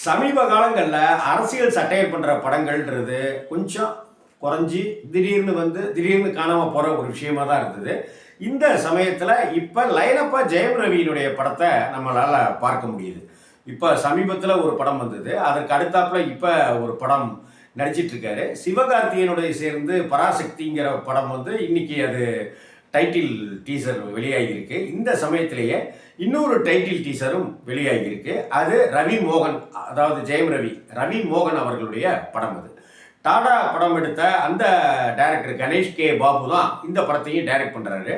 சமீப காலங்களில் அரசியல் சட்டையர் பண்ணுற படங்கள்ன்றது கொஞ்சம் குறைஞ்சி திடீர்னு காணாமல் போகிற ஒரு விஷயமா தான் இருந்தது. இந்த சமயத்தில் இப்போ லைனப்பா ஜெயம் ரவியினுடைய படத்தை நம்மளால் பார்க்க முடியுது. இப்போ சமீபத்தில் ஒரு படம் வந்தது. அதற்கு அடுத்தாப்புல இப்போ ஒரு படம் நடிச்சிட்ருக்காரு. சிவகார்த்திகேயனுடைய சேர்ந்து பராசக்திங்கிற படம் இன்னைக்கு அது டைட்டில் டீசர் வெளியாகியிருக்கு. இந்த சமயத்திலேயே இன்னொரு டைட்டில் டீசரும் வெளியாகியிருக்கு. அது ரவி மோகன், அதாவது ஜெயம் ரவி மோகன் அவர்களுடைய படம். அது டாடா படம் எடுத்த அந்த டைரக்டர் கணேஷ் கே பாபு தான் இந்த படத்தையும் டைரக்ட் பண்ணுறாரு.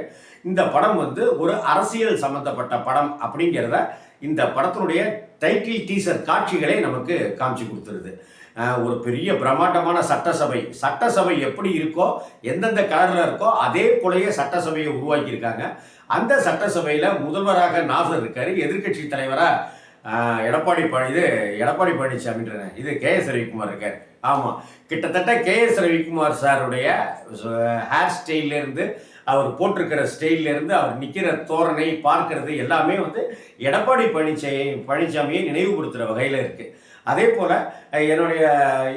இந்த படம் ஒரு அரசியல் சம்மந்தப்பட்ட படம் அப்படிங்கிறத இந்த படத்தினுடைய டைட்டில் டீசர் காட்சிகளே நமக்கு காமிச்சு கொடுத்துருது. ஒரு பெரிய பிரம்மாண்டமான சட்டசபை எப்படி இருக்கோ, எந்தெந்த கலரில் இருக்கோ அதே போலயே சட்டசபையை உருவாக்கியிருக்காங்க. அந்த சட்டசபையில் முதல்வராக நாசர் இருக்கார், எதிர்கட்சி தலைவராக எடப்பாடி பழனிசாமின்ற கே.எஸ். ரவிக்குமார் இருக்கார். ஆமாம், கிட்டத்தட்ட கே.எஸ். ரவிக்குமார் சாருடைய ஹேர் ஸ்டைல்லேருந்து அவர் போட்டிருக்கிற ஸ்டைல்லேருந்து அவர் நிற்கிற தோரணை பார்க்கறது எல்லாமே எடப்பாடி பழனிசாமியை நினைவுபடுத்துகிற வகையில் இருக்குது. அதே போல் என்னுடைய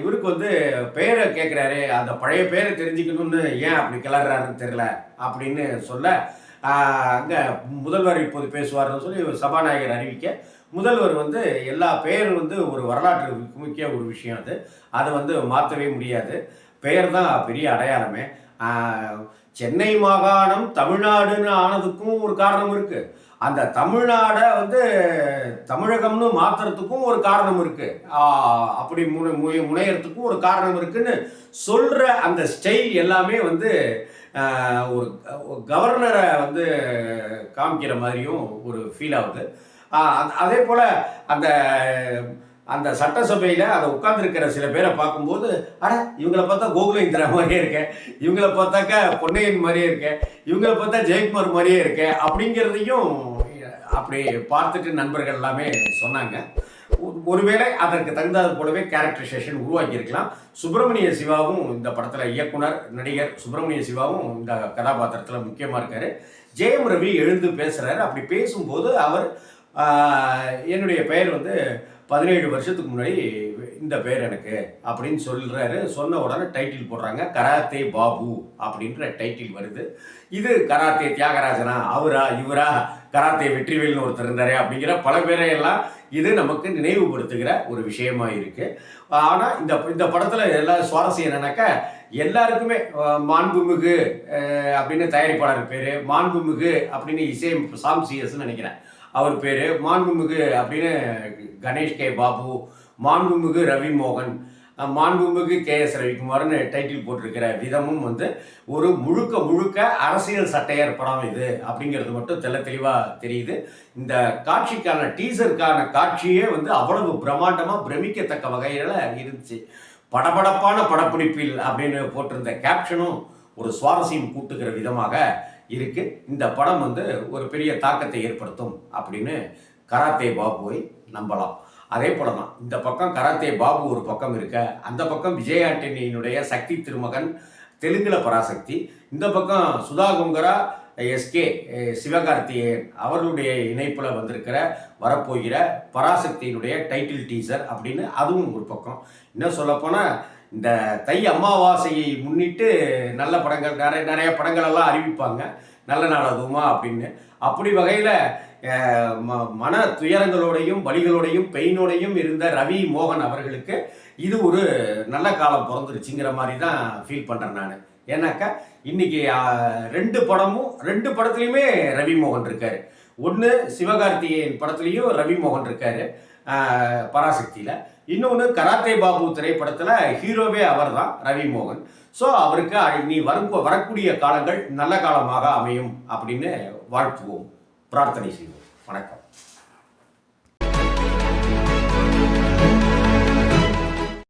இவருக்கு பெயரை கேட்குறாரு, அந்த பழைய பேரை தெரிஞ்சுக்கணும்னு ஏன் அப்படி கிளறாருன்னு தெரில அப்படின்னு சொல்ல, அங்கே முதல்வர் இப்போது பேசுவார்னு சொல்லி சபாநாயகர் அறிவிக்க, முதல்வர் எல்லா பெயரும் ஒரு வரலாற்று முக்கிய ஒரு விஷயம். அதை மாற்றவே முடியாது. பெயர் தான் பெரிய அடையாளமே. சென்னை மாகாணம் தமிழ்நாடுன்னு ஆனதுக்கும் ஒரு காரணம் இருக்குது. அந்த தமிழ்நாடை தமிழகம்னு மாற்றுறதுக்கும் ஒரு காரணம் இருக்குது. அப்படி முனையறதுக்கும் ஒரு காரணம் இருக்குன்னு சொல்கிற அந்த ஸ்டைல் எல்லாமே ஒரு கவர்னரை காமிக்கிற மாதிரியும் ஒரு ஃபீல் ஆகுது. அதே போல் அந்த அந்த சட்டசபையில் அதை உட்காந்துருக்கிற சில பேரை பார்க்கும்போது, இவங்களை பார்த்தா கோகுல இந்திரா மாதிரியே இருக்கேன், இவங்களை பார்த்தாக்கா பொன்னையன் மாதிரியே இருக்கேன், இவங்களை பார்த்தா ஜெயக்குமார் மாதிரியே இருக்கேன் அப்படிங்கிறதையும் அப்படி பார்த்துட்டு நண்பர்கள் எல்லாமே சொன்னாங்க. ஒருவேளை அதற்கு தகுந்தது போலவே கேரக்டரைசேஷன் உருவாக்கியிருக்கலாம். சுப்பிரமணிய சிவாவும் இந்த படத்தில் இயக்குனர் நடிகர் சுப்பிரமணிய சிவாவும் இந்த கதாபாத்திரத்தில் முக்கியமாக இருக்கார். ஜெயம் ரவி எழுந்து பேசுகிறாரு. அப்படி பேசும்போது அவர் என்னுடைய பெயர் 17 வருஷத்துக்கு முன்னாடி இந்த பேர் எனக்கு அப்படின்னு சொல்கிறாரு. சொன்ன உடனே டைட்டில் போடுறாங்க, கராத்தே பாபு அப்படின்ற டைட்டில் வருது. இது கராத்தே தியாகராஜனா, இவரா கராத்தே வெற்றிவேல்னு ஒருத்தர் இருந்தாரே அப்படிங்கிற பல பேரையெல்லாம் இது நமக்கு நினைவுபடுத்துகிற ஒரு விஷயமா இருக்குது. ஆனால் இந்த படத்தில் எல்லா சுவாரஸ்யம் என்னன்னாக்கா, எல்லாருக்குமே மாண்புமிகு அப்படின்னு தயாரிப்பாளர் பேர், மாண்புமிகு அப்படின்னு சாம் சிஎஸ்ன்னு நினைக்கிறேன் அவர் பேர், மாண்புமிகு அப்படின்னு கணேஷ் கே பாபு, மாண்புமிகு ரவி மோகன், மாண்புமிகு கே.எஸ். ரவிக்குமார்னு டைட்டில் போட்டிருக்கிற விதமும் ஒரு முழுக்க அரசியல் சட்டையர் படம் இது அப்படிங்கிறது மட்டும் தெளிவாக தெரியுது. இந்த காட்சிக்கான டீசருக்கான காட்சியே அவ்வளவு பிரம்மாண்டமாக பிரமிக்கத்தக்க வகையில் இருந்துச்சு. படபடப்பான படப்பிடிப்பில் அப்படின்னு போட்டிருந்த கேப்ஷனும் ஒரு சுவாரஸ்யம் கூட்டுகிற விதமாக இருக்குது. இந்த படம் ஒரு பெரிய தாக்கத்தை ஏற்படுத்தும் அப்படின்னு கராத்தே பாபுவை நம்பலாம். அதே போல தான் இந்த பக்கம் கராத்தே பாபு ஒரு பக்கம் இருக்க, அந்த பக்கம் விஜய் ஆண்டனியினுடைய சக்தி திருமகன் தெலுங்கில் பராசக்தி, இந்த பக்கம் சுதா கொங்கரா எஸ்கே சிவகார்த்திகேயன் அவர்களுடைய இணைப்பில் வரப்போகிற பராசக்தியினுடைய டைட்டில் டீசர் அப்படின்னு அதுவும் ஒரு பக்கம். இன்னும் சொல்லப்போனால் இந்த தை அமாவாசையை முன்னிட்டு நல்ல படங்கள் நிறைய படங்களெல்லாம் அறிவிப்பாங்க, நல்ல நாள் அதுவுமா அப்படின்னு. அப்படி வகையில் மன துயரங்களோடையும் வலிகளோடையும் பெயினோடையும் இருந்த ரவி மோகன் அவர்களுக்கு இது ஒரு நல்ல காலம் பிறந்துருச்சுங்கிற மாதிரி தான் ஃபீல் பண்ணுறேன் நான். ஏன்னாக்கா இன்றைக்கி ரெண்டு படத்துலையுமே ரவி மோகன் இருக்கார். ஒன்று சிவகார்த்திகேயன் படத்துலேயும் ரவி மோகன் இருக்கார் பராசக்தியில், இன்னொன்று கராத்தே பாபு திரைப்படத்தில் ஹீரோவே அவர் தான் ரவி மோகன். ஸோ அவருக்கு இனி வரக்கூடிய காலங்கள் நல்ல காலமாக அமையும் அப்படின்னு வாழ்த்துவோம், பிரார்த்தனை செய்வோம். வணக்கம்.